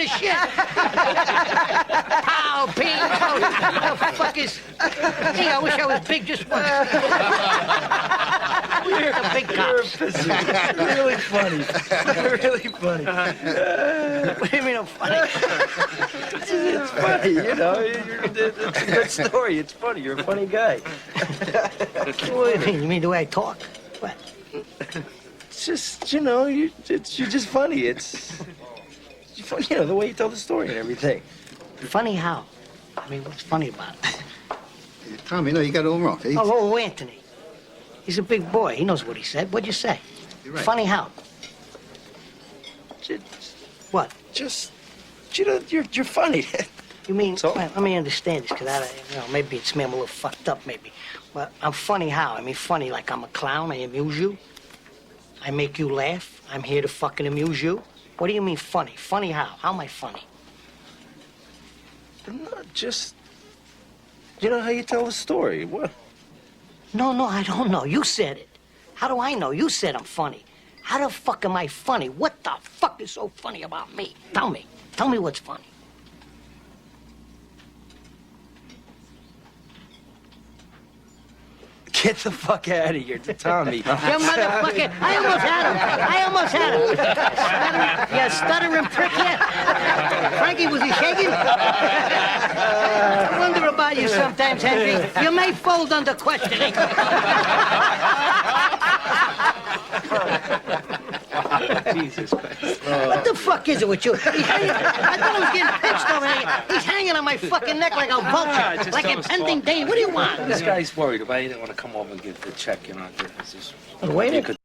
of shit. Pow, ping, pow. The fuck is... Gee, I wish I was big just once. You're a big cops. Really funny. Really funny. What do you mean I'm funny? It's funny, you know. It's a good story. It's funny. You're a funny guy. What do you mean? You mean the way I talk? What? It's just, you know, you're just funny. It's funny, you know, the way you tell the story and everything. Funny how? I mean, what's funny about it? Tommy, no, you got it all wrong. Oh, Anthony. He's a big boy. He knows what he said. What'd you say? You're right. Funny how? What? Just, you know, you're funny. You mean, So? well, let me understand this, because maybe it's me, I'm a little fucked up, maybe. But I'm funny how? I mean, funny like I'm a clown, I amuse you. I make you laugh. I'm here to fucking amuse you. What do you mean funny? Funny how? How am I funny? Not just, you know how you tell the story. What? No, I don't know. You said it. How do I know? You said I'm funny. How the fuck am I funny? What the fuck is so funny about me? Tell me. Tell me what's funny. Get the fuck out of here, Tommy. You motherfucker. I almost had him. You stuttering prick yet? Frankie, was he shaking? I wonder about you sometimes, Henry. You may fold under questioning. Jesus Christ. What the fuck is it with you? I thought I was getting pinched over here. He's hanging on my fucking neck like a vulture, like impending danger. What do you want? This guy's worried about. He didn't want to come over and give the check, you know. It's just, Wait a minute.